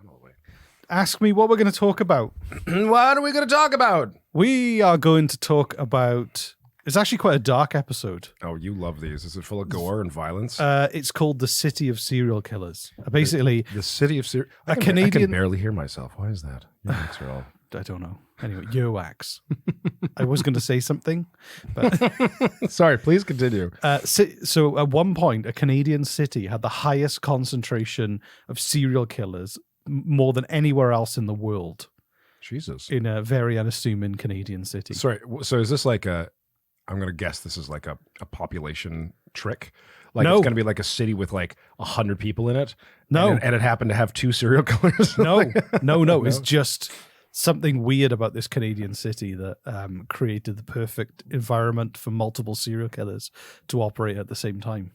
all the way. Ask me what we're going to talk about. What are we going to talk about? We are going to talk about... It's actually quite a dark episode. Oh, you love these. Is it full of gore and violence? It's called The City of Serial Killers. Basically... The City of Serial... I can barely hear myself. Why is that? Your mics are all... I don't know. Anyway, earwax. I was going to say something, but... Sorry, please continue. So at one point, a Canadian city had the highest concentration of serial killers, more than anywhere else in the world. Jesus. In a very unassuming Canadian city. Sorry, so is this like a... I'm going to guess this is like a population trick? Like No. It's going to be like a city with like 100 people in it? No. And it happened to have 2 serial killers? No. It's just something weird about this Canadian city that created the perfect environment for multiple serial killers to operate at the same time.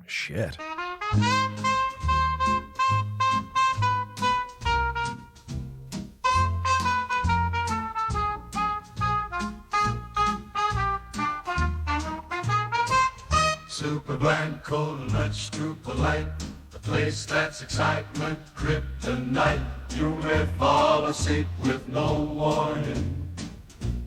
Shit. Super Blanco, let's troop the light. The place that's excitement, kryptonite. You may fall asleep with no warning.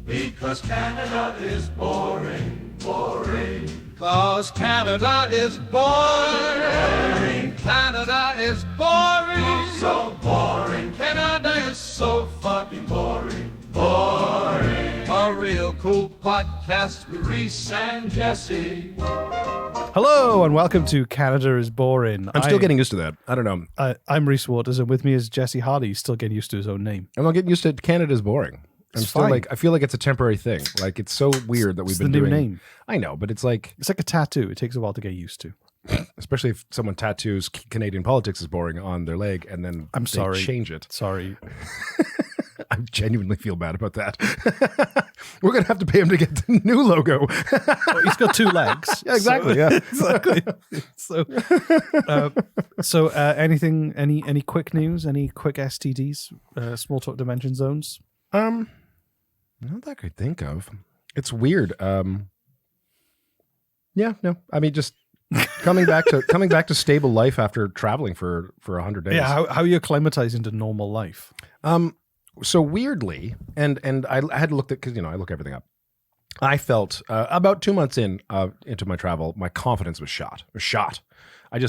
Because Canada is boring, boring. Cause Canada is boring. Canada is boring. So boring. Canada is so fucking boring, boring. A real cool podcast with Reese and Jesse. Hello and welcome to Canada is Boring. I'm still getting used to that. I don't know. I'm Reese Waters, and with me is Jesse Hardy. He's still getting used to his own name. I'm not getting used to Canada's boring. It's still fine. like, I feel like it's a temporary thing. Like it's so weird that we've It's been the new doing. name. I know, but it's like a tattoo. It takes a while to get used to. Especially if someone tattoos Canadian politics is boring on their leg and then I'm sorry. change it. Sorry. I genuinely feel bad about that. We're going to have to pay him to get the new logo. Well, he's got 2 legs. Yeah, exactly. So, exactly. So, any quick news? Any quick STDs? Small talk dimension zones? Not that I could think of. It's weird. Yeah, no. I mean, just coming back to stable life after traveling for 100 days. Yeah. How are you acclimatizing to normal life? So weirdly, and I had looked at, because I look everything up. I felt about 2 months into my travel, my confidence was shot. I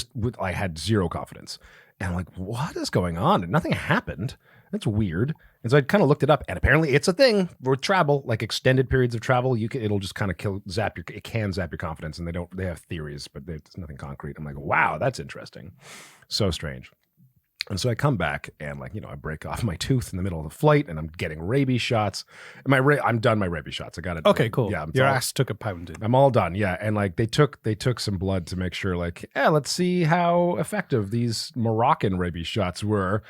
had zero confidence, and I'm like, what is going on? And nothing happened. That's weird. And so I kind of looked it up, and apparently it's a thing with travel, like extended periods of travel. It'll just kind of zap your confidence, and they have theories, but there's nothing concrete. I'm like, wow, that's interesting. So strange. And so I come back and I break off my tooth in the middle of the flight and I'm getting rabies shots. And I'm done my rabies shots. I got it. Okay, cool. Yeah, your ass took a pounding. I'm all done. Yeah. And they took some blood to make sure let's see how effective these Moroccan rabies shots were.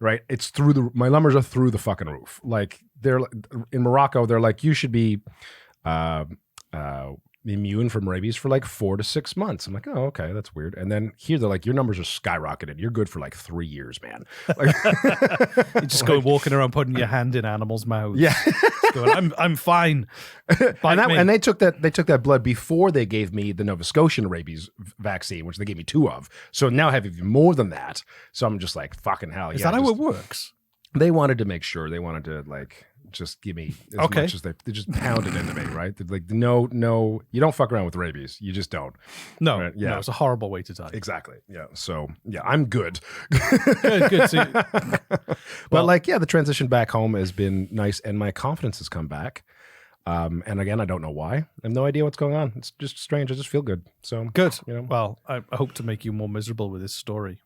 Right. It's my numbers are through the fucking roof. Like they're in Morocco, they're like, you should be, immune from rabies for 4 to 6 months. I'm like, oh, okay, that's weird. And then here they're like, your numbers are skyrocketed. You're good for 3 years, man. You just go walking around putting your hand in animals' mouths. Yeah, going, I'm fine. And they took that blood before they gave me the Nova Scotian rabies vaccine, which they gave me 2 of. So now I have even more than that. So I'm just like, fucking hell. Is that how it works? They wanted to make sure. They wanted to just give me as much as they just pounded into me, right? They're like, no, you don't fuck around with rabies. You just don't. No, right? Yeah. No, it's a horrible way to die. Exactly. Yeah. So yeah, I'm good. Good. So, but the transition back home has been nice, and my confidence has come back. And again, I don't know why. I have no idea what's going on. It's just strange. I just feel good. So good. Well, I hope to make you more miserable with this story.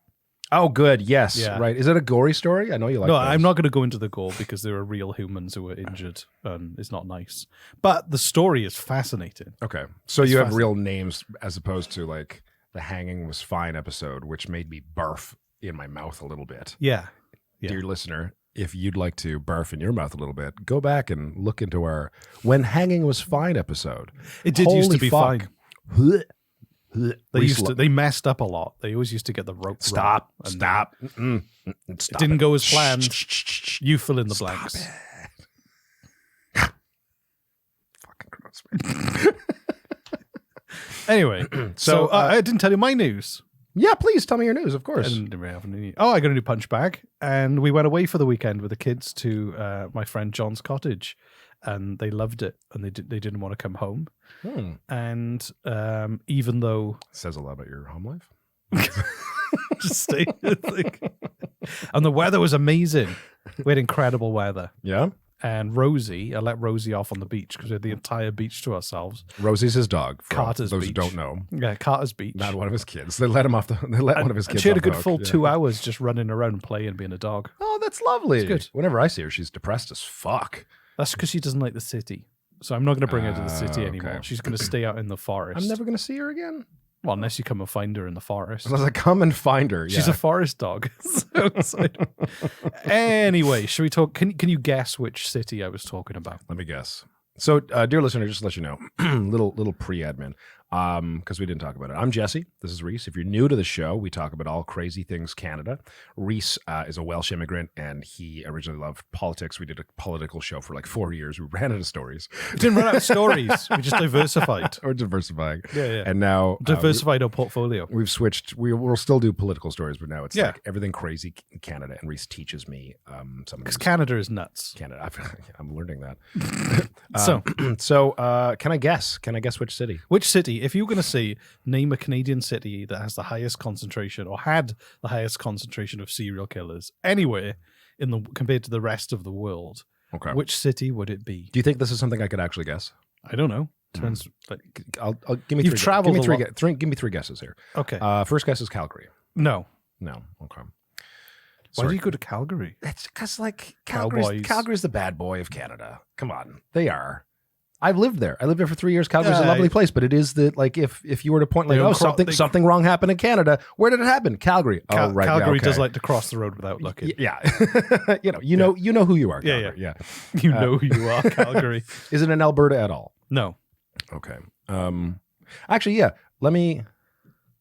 Oh, good. Yes. Yeah. Right. Is it a gory story? I know you like. No, those. I'm not going to go into the gore because there are real humans who were injured, and it's not nice. But the story is fascinating. Okay, so you have real names as opposed to the hanging was fine episode, which made me barf in my mouth a little bit. Yeah. Dear listener, if you'd like to barf in your mouth a little bit, go back and look into our When Hanging Was Fine episode. It did used to be fine. They They messed up a lot. They always used to get the rope. Stop. Stop. It Didn't go as planned. You fill in the blanks. Fucking gross, man. Anyway, so I didn't tell you my news. Yeah, please tell me your news, of course. I got a new punch bag, and we went away for the weekend with the kids to my friend John's cottage, and they loved it, and they didn't want to come home. And even though says a lot about your home life. just stay, and the weather was amazing. We had incredible weather. Yeah. And Rosie, I let Rosie off on the beach because we had the entire beach to ourselves. Rosie's his dog. For Carter's those beach. who don't know. Yeah, Carter's beach. Not one of his kids. They let him off the. They let one of his kids. She had a off the good hook. full Yeah. 2 hours just running around, playing, being a dog. Oh, that's lovely. It's good. Whenever I see her, she's depressed as fuck. That's because she doesn't like the city. So I'm not going to bring her to the city Okay. anymore. She's going to stay out in the forest. I'm never going to see her again. Well, unless you come and find her in the forest. Unless I come and find her. She's yeah. a forest dog. Anyway, should we talk? Can you guess which city I was talking about? Let me guess. So, dear listener, just to let you know, little pre-admin, because we didn't talk about it. I'm Jesse. This is Reese. If you're new to the show, we talk about all crazy things Canada. Reese is a Welsh immigrant, and he originally loved politics. We did a political show for like 4 years. We ran out of stories. We didn't run out of stories. We just diversified. Or diversifying. Yeah. And now Diversified our portfolio. we've switched. We'll still do political stories, but now it's Yeah. like everything crazy in Canada. And Reese teaches me some of Because these. Canada is nuts. Canada. I'm learning that. So, Can I guess? Can I guess which city? which city, if you were going to say, name a Canadian city that has the highest concentration or had the highest concentration of serial killers anywhere compared to the rest of the world, Okay. which city would it be? Do you think this is something I could actually guess? I don't know. Depends. Like, I'll give me. You've three, traveled Give me a three. lot. Give me three guesses here. okay. First guess is Calgary. No. No. Okay. Why do you go to Calgary? It's because like Cowboys. Calgary's the bad boy of Canada. Come on, they are. I've lived there. I lived there for 3 years. Calgary's a Yeah, lovely place, but it is the like if you were to point like, They oh, don't something wrong happened in Canada. Where did it happen? Calgary. Oh, right. Calgary yeah, okay. does like to cross the road without looking. Yeah. you know who you are. Calgary. Yeah. You know who you are, Calgary. Is it in Alberta at all? No. Okay. Actually, yeah. Let me.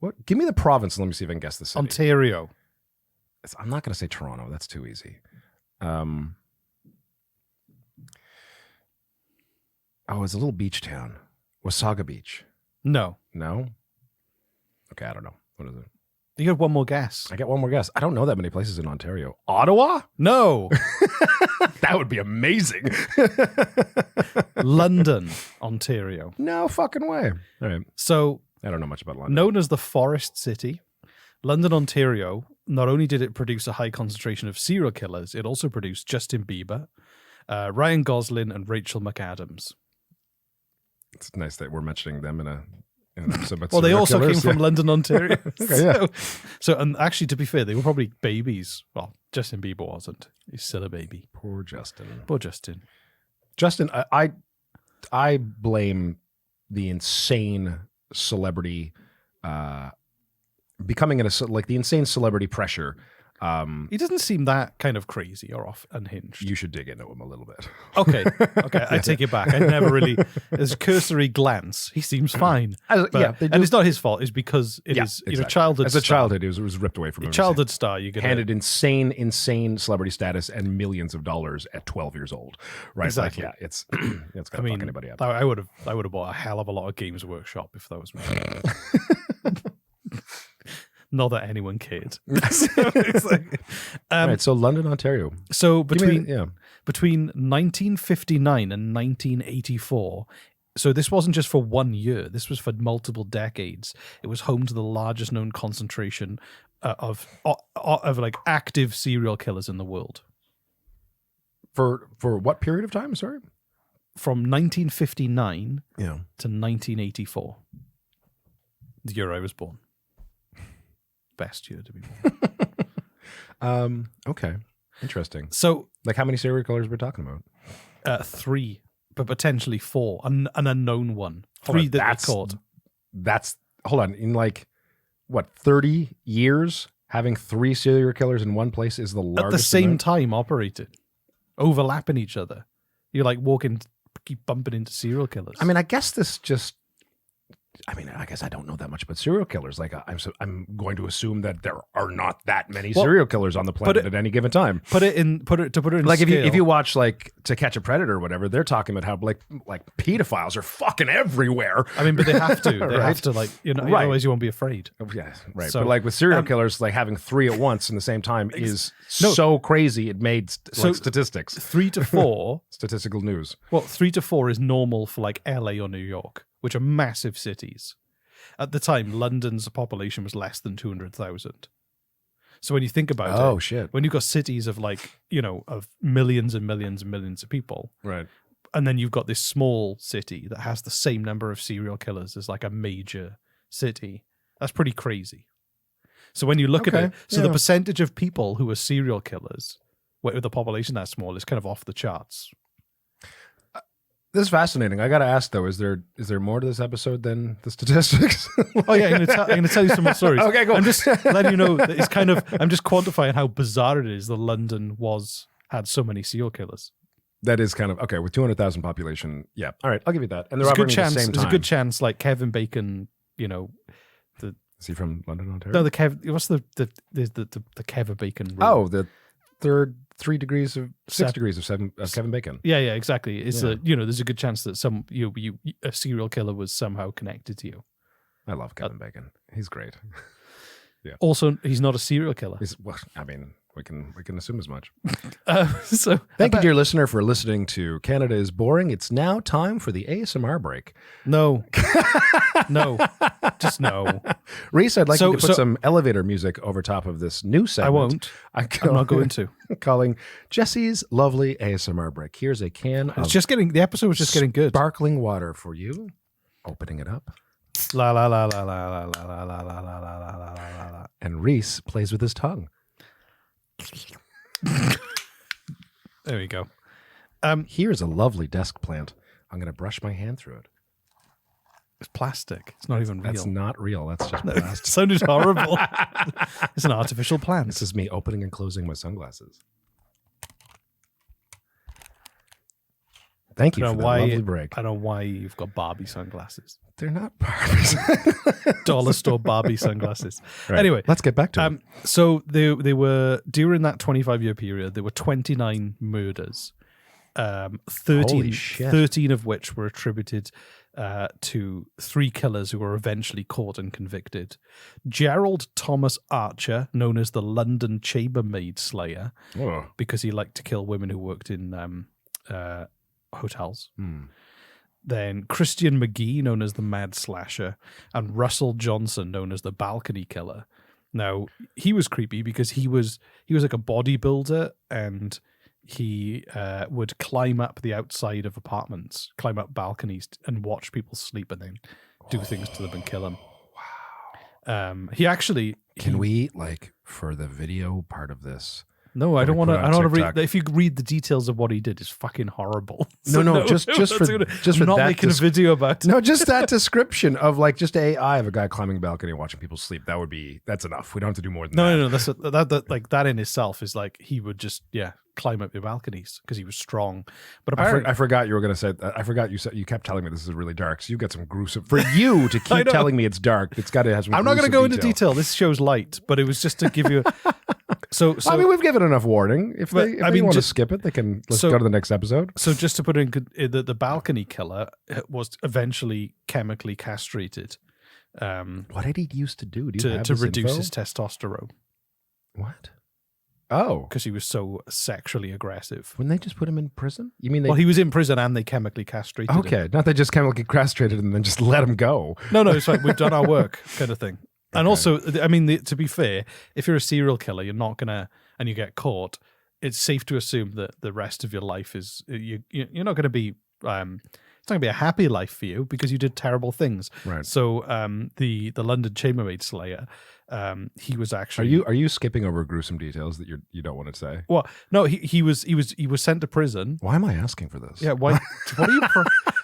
What? Give me the province and let me see if I can guess the city. Ontario. I'm not going to say Toronto. That's too easy. It's a little beach town. Wasaga Beach. No. No? Okay, I don't know. What is it? You got one more guess. I got one more guess. I don't know that many places in Ontario. Ottawa? No. That would be amazing. London, Ontario. No fucking way. All right. So, I don't know much about London. known as the Forest City, London, Ontario, not only did it produce a high concentration of serial killers, it also produced Justin Bieber, Ryan Gosling, and Rachel McAdams. It's nice that we're mentioning them in an episode about Well, they serial also killers. came from London, Ontario. Okay, yeah. So, and actually, to be fair, they were probably babies. Well, Justin Bieber wasn't. He's still a baby. Poor Justin. Poor Justin. Justin, I blame the insane celebrity becoming the insane celebrity pressure. He doesn't seem that kind of crazy or off unhinged. You should dig into him a little bit. Okay, I take it back. I never really, as a cursory glance, he seems fine. Yeah, they do. And it's not his fault. It's because it is exactly. a childhood. As a star. childhood, it was ripped away from him. Childhood star. You get handed insane celebrity status and millions of dollars at 12 years old. Right? Exactly. Like, yeah, it's gonna fuck anybody up. I would have bought a hell of a lot of Games Workshop if that was me. Not that anyone cared. It's like, All right, so London, Ontario. so between yeah. between 1959 and 1984. So this wasn't just for 1 year. This was for multiple decades. It was home to the largest known concentration of like active serial killers in the world. For what period of time? Sorry. From 1959 Yeah. to 1984, the year I was born. Best year to be born. Okay. Interesting. So, Like how many serial killers we're talking about? 3, but potentially 4, an unknown one. Hold 3 on, that that's- they caught. That's hold on. In like what 30 years, having 3 serial killers in one place is the largest. At the same amount? time operated, overlapping each other. You're like walking, keep bumping into serial killers. I mean, I guess this just I mean, I guess I don't know that much about serial killers. Like, I'm going to assume that there are not that many serial killers on the planet at any given time. Put it in Like scale. if you watch like To Catch a Predator or whatever, they're talking about how like pedophiles are fucking everywhere. I mean, but they have to. They Right. have to, like, you know, Right. otherwise you won't be afraid. Yeah, right. So, but like with serial killers, like having 3 at once in the same time is so crazy. It made statistics, 3 to 4. statistical news. Well, 3 to 4 is normal for like LA or New York, which are massive cities. At the time, London's population was less than 200,000. So when you think about shit. when you've got cities of like, you know, of millions and millions and millions of people, Right. and then you've got this small city that has the same number of serial killers as like a major city, that's pretty crazy. So when you look at it, the percentage of people who are serial killers with a population that small is kind of off the charts. This is fascinating. I got to ask though: is there more to this episode than the statistics? Oh yeah, I'm going to tell you some more stories. Okay, cool. I'm just letting you know that it's kind of, I'm just quantifying how bizarre it is that London had so many serial killers. That is kind of okay with 200,000 population. Yeah, all right, I'll give you that. And they're There's a good operating at chance. the same There's time. a good chance, like Kevin Bacon. You know, Is he from London, Ontario? no, what's the Kevin Bacon rule? Oh, the third 3 degrees of 6 Seven. degrees of 7 of Kevin Bacon. Yeah, exactly. It's there's a good chance that a serial killer was somehow connected to you. I love Kevin Bacon. He's great. Also, he's not a serial killer. Well, I mean, we can assume as much. So Thank you, dear listener, for listening to Canada is Boring. It's now time for the ASMR break. No, just no. Reese, I'd like you to So- put some elevator music over top of this new segment. I won't. I'm not going to. Calling Jesse's lovely ASMR break. Here's a can of The episode was just getting good. sparkling water for you. Opening it up. La la la la la la la la la la la la la la la. And Reese plays with his tongue. There we go. Here's a lovely desk plant. I'm going to brush my hand through it. It's plastic. It's not even real. That's not real. That's just It plastic. sounded horrible. It's an artificial plant. This is me opening and closing my sunglasses. Thank you for that lovely break. I don't know why you've got Barbie sunglasses. They're not Barbies. Dollar store Barbie sunglasses. Right. Anyway, let's get back to it. so they were, during that 25-year period, there were 29 murders. 13 of which were attributed to 3 killers who were eventually caught and convicted. Gerald Thomas Archer, known as the London Chambermaid Slayer, because he liked to kill women who worked in hotels. Then Christian McGee, known as the Mad Slasher, and Russell Johnson, known as the Balcony Killer. Now, he was creepy because he was like a bodybuilder, and he would climb up the outside of apartments, climb up balconies, and watch people sleep, and then do things to them and kill them. Wow! He actually Can we, like, for the video part of this? No, I don't want to. I don't want to TikTok? read. If you read the details of what he did, it's fucking horrible. No, just for I'm not that making a video about it. No, just that description of like just AI of a guy climbing a balcony and watching people sleep. That's enough. We don't have to do more than that. No. That like that in itself is like he would just climb up the balconies because he was strong. But apparently, I forgot you were going to say that. I forgot you kept telling me this is really dark. So you got some gruesome. For you to keep telling me it's dark, it's got to have some. I'm not going to go into detail. detail. This show's light, but it was just to give you. So I mean, we've given enough warning. If they want to just skip it, they can. Let's go to the next episode. So just to put in the balcony killer was eventually chemically castrated. What did he used to do? To reduce his testosterone. What? Oh, because he was so sexually aggressive. Wouldn't they just put him in prison? You mean? Well, he was in prison and they chemically castrated him. Okay, not they just chemically castrated and then just let him go. No, it's like we've done our work, kind of thing. And also, I mean, to be fair, if you're a serial killer, you're not gonna, and you get caught, it's safe to assume that the rest of your life is you're not going to be. It's not going to be a happy life for you because you did terrible things. Right. So, the London Chambermaid Slayer, he was actually. Are you skipping over gruesome details that you don't want to say? Well, no, he was sent to prison. Why am I asking for this? Yeah. Why?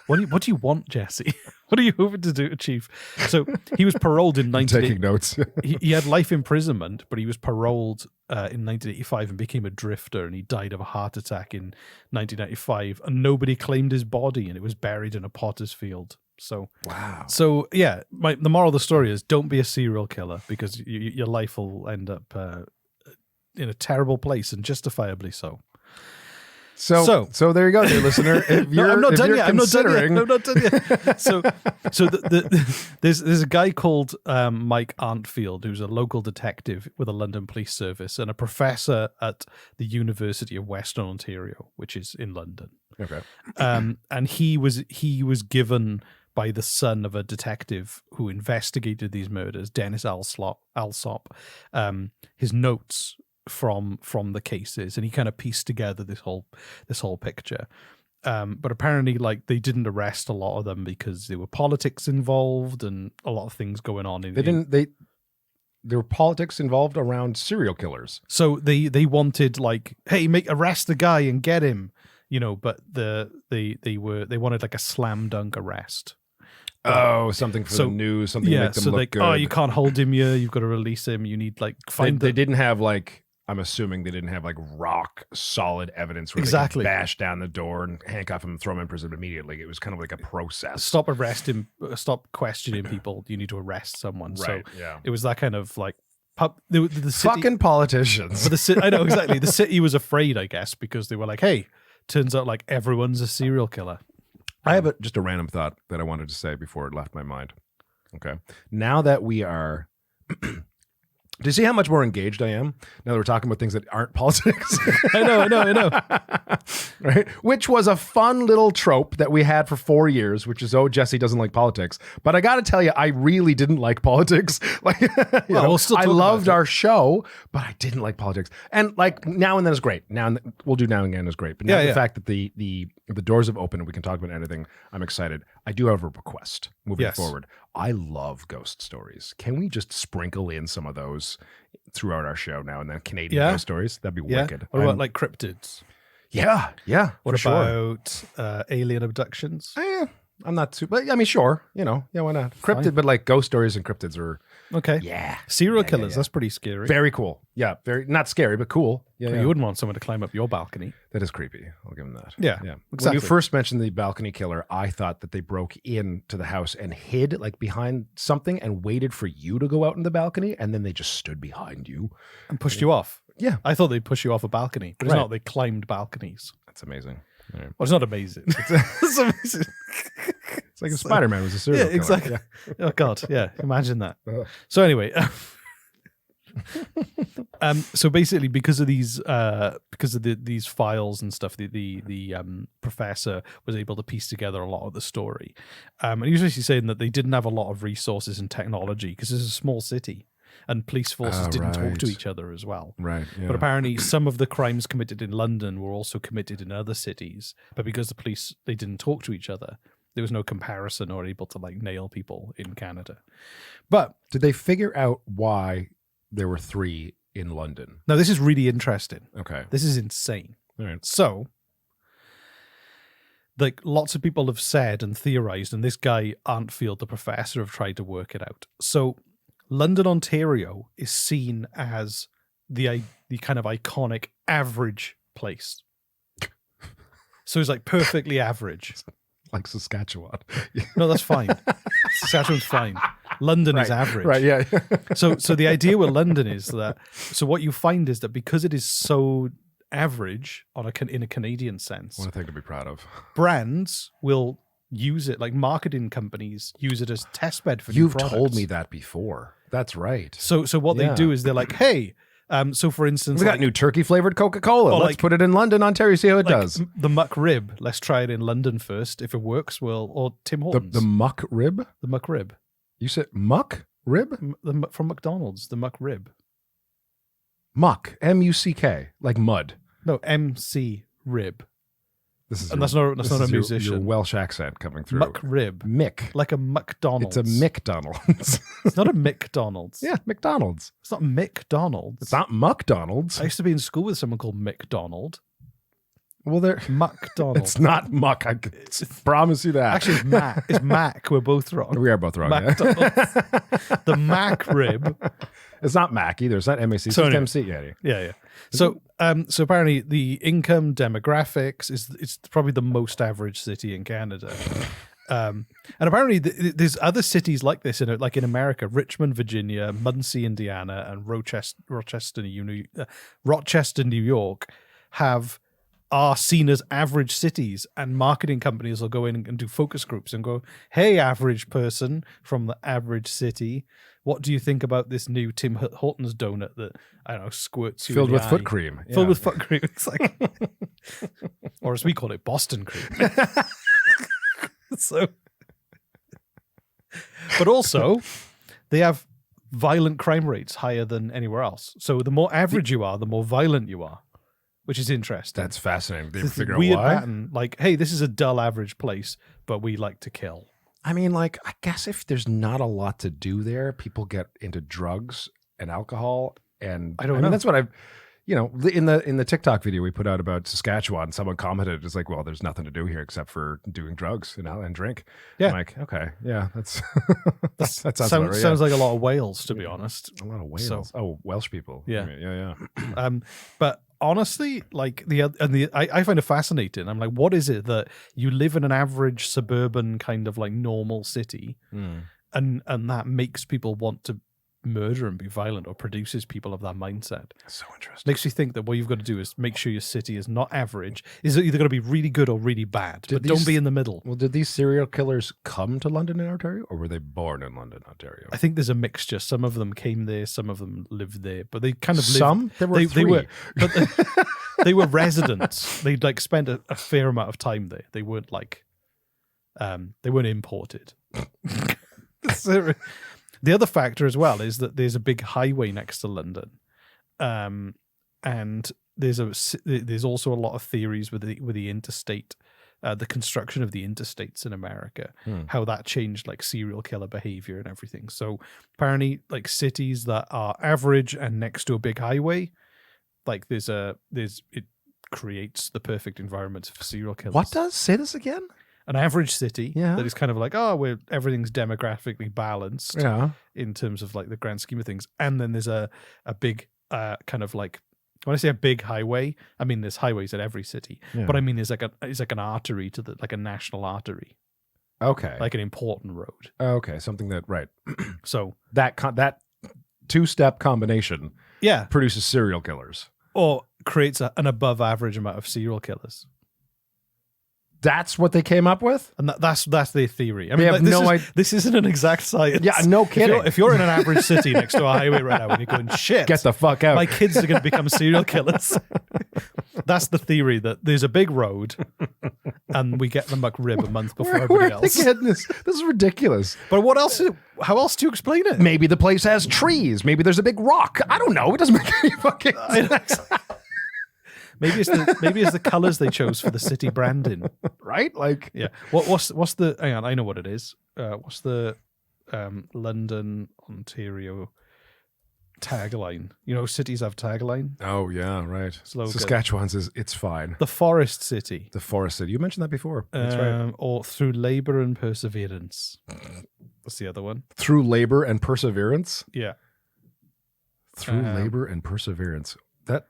What do you want, Jesse? What are you hoping to achieve? So he was paroled in 1980. Taking notes. he had life imprisonment, but he was paroled in 1985 and became a drifter, and he died of a heart attack in 1995. And nobody claimed his body, and it was buried in a potter's field So Wow. So yeah, the moral of the story is don't be a serial killer because your life will end up in a terrible place, and justifiably so. So there you go, dear listener. If you're, I'm not if done you're yet. I'm not considering, done yet. So there's a guy called Mike Arntfield who's a local detective with the London Police Service and a professor at the University of Western Ontario, which is in London. Okay. And he was given by the son of a detective who investigated these murders, Dennis Alsop, his notes from the cases, and he kind of pieced together this whole picture. But apparently, like, they didn't arrest a lot of them because there were politics involved and a lot of things going on. There were politics involved around serial killers. So they wanted, like, hey, arrest the guy and get him, but they wanted like a slam dunk arrest. Something for the news, something to make them look good. Oh, you can't hold him here. You've got to release him. You need They didn't have I'm assuming they didn't have rock solid evidence where they could bash down the door and handcuff him and throw him in prison immediately. It was kind of like a process. Stop questioning people. You need to arrest someone. Right. So yeah. it was that kind of the city, fucking politicians. I know exactly. The city was afraid, I guess, because they were like, hey, turns out like everyone's a serial killer. I have just a random thought that I wanted to say before it left my mind. Okay. Now that we are... Do you see how much more engaged I am now that we're talking about things that aren't politics? I know. Right? Which was a fun little trope that we had for 4 years, which is, Jesse doesn't like politics. But I got to tell you, I really didn't like politics. I loved our show, but I didn't like politics. And now and then is great. We'll do now and again is great. But now the fact that the doors have opened and we can talk about anything, I'm excited. I do have a request moving forward. I love ghost stories. Can we just sprinkle in some of those throughout our show now and then? Canadian ghost stories? That'd be wicked. What about cryptids? Yeah. What about alien abductions? I'm not too, but I mean, sure. Why not? Cryptid, but ghost stories and cryptids are okay. Yeah. Serial killers. That's pretty scary. Very cool. Yeah. Very not scary, but cool. Yeah. You wouldn't want someone to climb up your balcony. That is creepy. I'll give them that. Yeah. Exactly. When you first mentioned the balcony killer, I thought that they broke into the house and hid behind something and waited for you to go out in the balcony, and then they just stood behind you and pushed you off. Yeah. I thought they'd push you off a balcony, but it's not. They climbed balconies. That's amazing. Right. Well, it's not amazing. It's amazing. It's like if Spider-Man was a serial killer. Exactly. Yeah. Oh God, yeah. Imagine that. So anyway, so basically, because of these files and stuff, the professor was able to piece together a lot of the story. And he was actually saying that they didn't have a lot of resources and technology because it's a small city. And police forces didn't talk to each other as well. Right. Yeah. But apparently some of the crimes committed in London were also committed in other cities. But because the police, they didn't talk to each other, there was no comparison or able to nail people in Canada. But did they figure out why there were 3 in London? No, this is really interesting. Okay. This is insane. All right. So, lots of people have said and theorized, and this guy, Arntfield, the professor, have tried to work it out. So, London, Ontario is seen as the kind of iconic average place. So it's perfectly average. Like Saskatchewan. No, that's fine. Saskatchewan's fine. London is average. Right, yeah. So the idea with London is that, so what you find is that because it is so average in a Canadian sense. One thing to be proud of. Brands will use it, marketing companies use it as test bed for new products. You've told me that before. That's right. So what they do is they're hey, so for instance, we got new turkey flavored Coca-Cola. Let's put it in London, Ontario, see how it does. The muck rib. Let's try it in London first. If it works, or Tim Hortons. The muck rib? The muck rib. You said muck rib? From McDonald's, the muck rib. Muck, M-U-C-K, like mud. No, M-C rib. That's not a musician. Your Welsh accent coming through. Muck rib. Mick. Like a McDonald's. It's a McDonald's. It's not a McDonald's. Yeah, McDonald's. It's not McDonald's. It's not McDonald's. I used to be in school with someone called McDonald. Well, they're McDonald. It's not muck. I promise you that. Actually, it's Mac. It's Mac. We're both wrong. We are both wrong. McDonald's. The Mac rib. It's not Mac either. It's not MAC. It's MC. Yeah. So apparently the income demographics it's probably the most average city in Canada, And apparently there's other cities like this like in America: Richmond, Virginia, Muncie, Indiana, and Rochester, New York are seen as average cities, and marketing companies will go in and do focus groups and go, "Hey, average person from the average city, what do you think about this new Tim Hortons donut that, I don't know, squirts you Filled in the with eye?" foot cream. Filled with foot cream. It's like, or as we call it, Boston cream. So, but also, they have violent crime rates higher than anywhere else. So the more average you are, the more violent you are, which is interesting. That's fascinating. They It's figure a out weird why. pattern. Like, hey, this is a dull average place, but we like to kill. I mean, like, I guess if there's not a lot to do there, people get into drugs and alcohol, and I don't mean, know. that's what I've, in the TikTok video we put out about Saskatchewan, someone commented, it's like, well, there's nothing to do here except for doing drugs and drink. Yeah. I'm like, okay, yeah, that sounds about right, Sounds like a lot of Wales, to be honest. a lot of Wales. So- Oh, Welsh people. Yeah. I mean, yeah. But honestly, like I find it fascinating. I'm like, what is it that you live in an average suburban kind of like normal city, and that makes people want to murder and be violent, or produces people of that mindset? So interesting. Makes you think that what you've got to do is make sure your city is not average. Is either going to be really good or really bad, but don't be in the middle. Well, did these serial killers come to London and Ontario, or were they born in London, Ontario? I think there's a mixture. Some of them came there, some of them lived there, but they kind of lived. Some? There were three. They were residents. They'd like spent a fair amount of time there. They weren't like, they weren't imported. So, the other factor as well is that there's a big highway next to London, and there's also a lot of theories with the interstate, the construction of the interstates in America, how that changed like serial killer behavior and everything. So apparently, like cities that are average and next to a big highway, like it creates the perfect environment for serial killers. What does? Say this again? An average city Yeah. that is kind of like, everything's demographically balanced in terms of like the grand scheme of things. And then there's a big kind of like, when I say a big highway, I mean there's highways at every city, but I mean it's like an artery to like a national artery, Okay. like an important road. Okay, something that right. So that two-step combination yeah, produces serial killers. or creates an above average amount of serial killers. That's what they came up with? And that's their theory. I They mean, have like, no idea. this isn't an exact science. Yeah, no kidding. If you're in an average city next to a highway right now and you're going, shit, Get the fuck out. my kids are going to become serial killers. That's the theory, that there's a big road and we get the McRib a month before where everybody are they else. getting this? This is ridiculous. But what else? How else do you explain it? Maybe the place has trees. Maybe there's a big rock. I don't know. It doesn't make any fucking sense. Maybe it's the colors they chose for the city branding. Right? Like, Yeah. What's the? Hang on, I know what it is. What's the London, Ontario tagline? You know, cities have tagline. oh yeah, right. Slogan. Saskatchewan's is it's fine. The Forest City. The forest city. You mentioned that before. That's right. Or through labor and perseverance. That's the other one. Through labor and perseverance. Yeah. Through labor and perseverance. That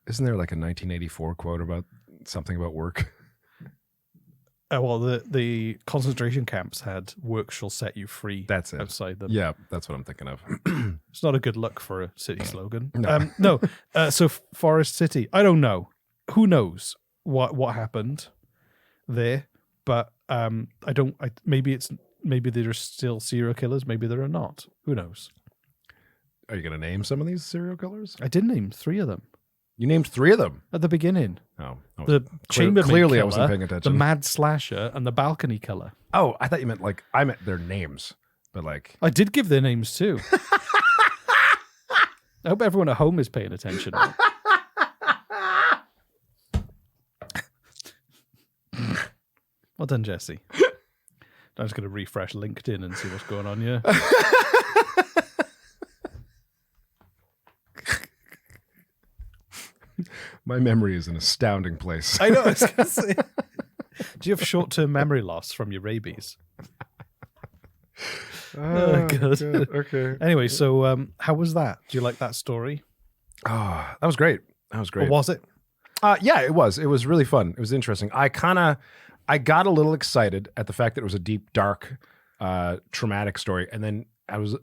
isn't there like a 1984 quote about something about work? Well, the concentration camps had "work shall set you free." That's it. Outside them. Yeah, that's what I'm thinking of. It's not a good look for a city slogan. No. No. So Forest City. I don't know. Who knows what happened there? But maybe there are still serial killers. Maybe there are not. Who knows? Are you going to name some of these serial killers? I did name 3 of them You named 3 of them. at the beginning. Oh, I The chambermaid clearly killer, I wasn't paying the attention. mad slasher, and the balcony killer. Oh, I thought you meant I meant their names, but like I did give their names too. I hope everyone at home is paying attention. Well done, Jesse. I'm just going to refresh LinkedIn and see what's going on here. my memory is an astounding place. I know. I was gonna say. Do you have short-term memory loss from your rabies? Oh, good. Okay. Anyway, so how was that? Do you like that story? Oh, that was great. That was great. Or was it? Yeah, it was. It was really fun. It was interesting. I got a little excited at the fact that it was a deep, dark, traumatic story, and then I was.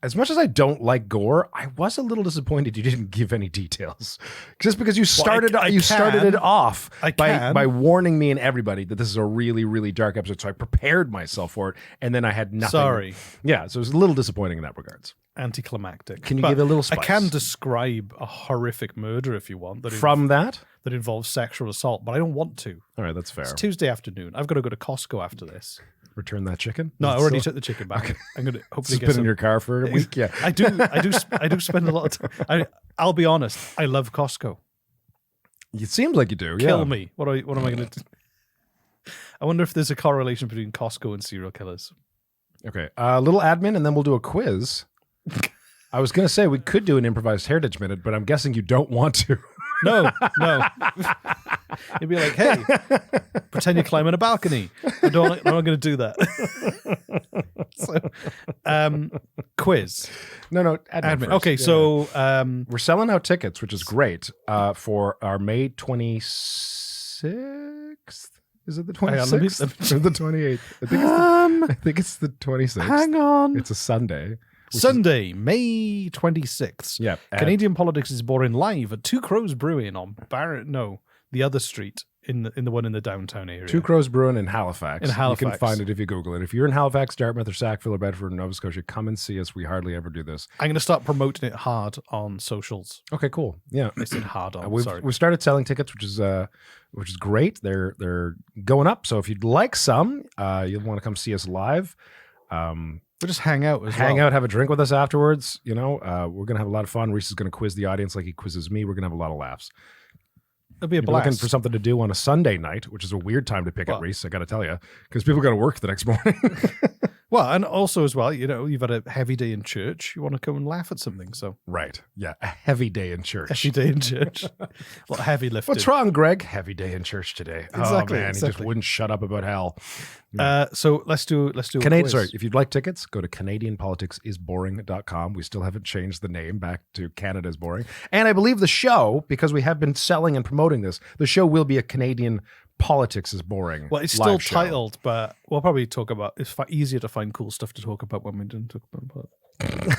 As much as I don't like gore, I was a little disappointed you didn't give any details. Just because you started started it off by warning me and everybody that this is a really, really dark episode. So I prepared myself for it, and then I had nothing. Sorry. Yeah, so it was a little disappointing in that regards. Anticlimactic. Can you give it a little spice? I can describe a horrific murder if you want. That involves sexual assault, but I don't want to. All right, that's fair. It's Tuesday afternoon. I've got to go to Costco after this. Return that chicken? No, I already took the chicken back. Okay. I'm going to hopefully get some in your car for a week. Yeah, I do spend a lot of time. I'll be honest. I love Costco. It seems like you do. Kill me. What am I going to do? I wonder if there's a correlation between Costco and serial killers. Okay, a little admin, and then we'll do a quiz. I was going to say we could do an improvised heritage minute, but I'm guessing you don't want to. No. You'd be like, hey, pretend you're climbing a balcony. I'm not going to do that. So, quiz. No, admin. Okay, yeah. So we're selling out tickets, which is great, for our May 26th. Is it the 26th or the 28th? I think it's the 26th. Hang on. It's a Sunday. Sunday, May 26th. Yeah. Canadian Politics is Boring live at Two Crows Brewing on the other street in the one in the downtown area. Two Crows Brewing in Halifax. In Halifax. You can find it if you Google it. If you're in Halifax, Dartmouth, or Sackville, or Bedford, or Nova Scotia, come and see us. We hardly ever do this. I'm going to start promoting it hard on socials. Okay, cool. Yeah. I said hard on, sorry. We've started selling tickets, which is great. They're going up. So if you'd like some, you'll want to come see us live. We'll just hang out have a drink with us afterwards. We're going to have a lot of fun. Reese is going to quiz the audience like he quizzes me. We're going to have a lot of laughs. It'll be a blast. Looking for something to do on a Sunday night, which is a weird time to pick up, Reese, I got to tell you, because people got to work the next morning. Well, and also as well, you've had a heavy day in church. You want to come and laugh at something, so. Right. Yeah, a heavy day in church. Heavy day in church. Well, heavy lifting. What's wrong, Greg? Heavy day in church today. Exactly. Oh, man, he just wouldn't shut up about hell. So let's do a quiz. Sorry, if you'd like tickets, go to CanadianPoliticsIsBoring.com. We still haven't changed the name back to Canada is Boring. And I believe the show, because we have been selling and promoting this, the show will be a Canadian Politics is Boring. Well, it's still titled, but we'll probably talk about. It's easier to find cool stuff to talk about when we don't talk about it.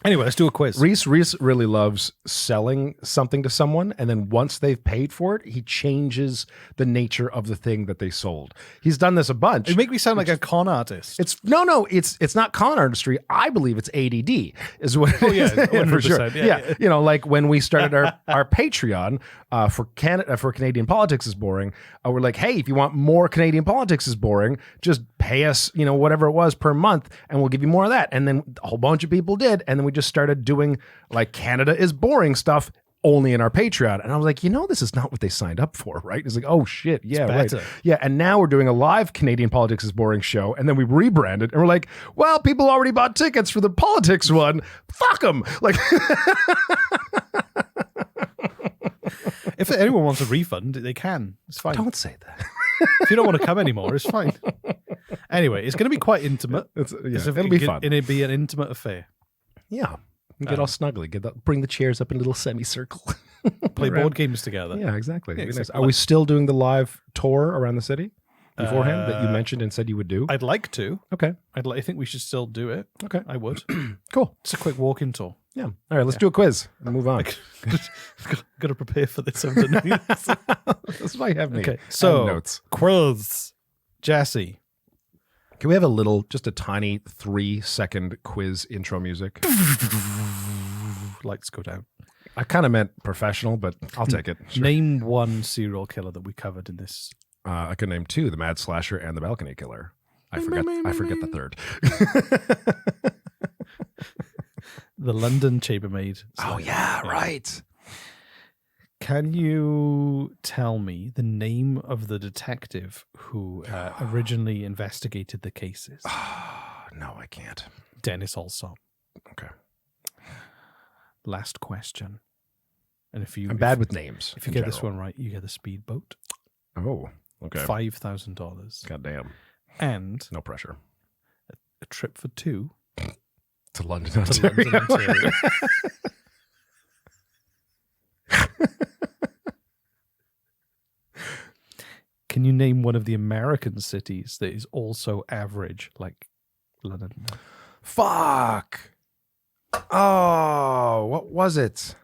Anyway, let's do a quiz. Reese really loves selling something to someone, and then once they've paid for it, he changes the nature of the thing that they sold. He's done this a bunch. You make me sound like a con artist. It's not con artistry. I believe it's ADD. Is what? Oh yeah, 100%. For sure. Yeah. Like when we started our Patreon for Canadian Politics is Boring, we're like, hey, if you want more Canadian Politics is Boring, just pay us, whatever it was per month, and we'll give you more of that. And then a whole bunch of people did, and then we just started doing like Canada is Boring stuff only in our Patreon. And I was like, this is not what they signed up for, right? It's like, oh shit, yeah, right. Yeah, and now we're doing a live Canadian Politics is Boring show, and then we rebranded, and we're like, well, people already bought tickets for the politics one. Fuck them. Like, if anyone wants a refund, they can. It's fine. Don't say that. If you don't want to come anymore, it's fine. Anyway, it's going to be quite intimate. It'll be fun. It'll be an intimate affair. Yeah. Get all snuggly. Bring the chairs up in a little semicircle. Play board games together. Yeah, exactly. Yeah, exactly. Nice. Are we still doing the live tour around the city beforehand that you mentioned and said you would do? I'd like to. Okay. I think we should still do it. Okay. I would. Cool. It's a quick walk-in tour. Yeah. All right, let's do a quiz and move on. Got to prepare for this underneath. That's why you have me. Okay. So, notes. Quiz. Jesse. Can we have just a tiny 3-second quiz intro music? Lights go down. I kind of meant professional, but I'll take it. Sure. Name one serial killer that we covered in this. I could name 2, the Mad Slasher and the Balcony Killer. I forget the third. The London Chambermaid. Oh, yeah, right. Can you tell me the name of the detective who originally investigated the cases? No, I can't. Dennis Alsop. Okay. Last question. And I'm bad with names. If you get this one right, you get a speedboat. Oh, okay. $5,000. Goddamn. And no pressure. A trip for 2 to London, Ontario. Can you name one of the American cities that is also average, like London? Fuck. Oh, what was it?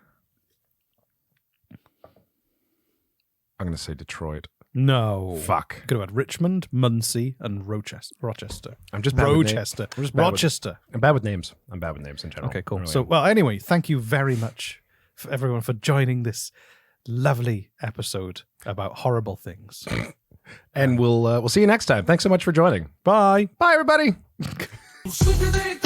I'm going to say Detroit. No. Fuck. Could have had Richmond, Muncie, and Rochester. I'm just bad with Rochester. I'm just bad with- Rochester. I'm bad with names. I'm bad with names in general. Okay, cool. Really So, am. well, anyway, thank you very much for everyone for joining this lovely episode about horrible things. And we'll see you next time. Thanks so much for joining. Bye. Bye, everybody. Super big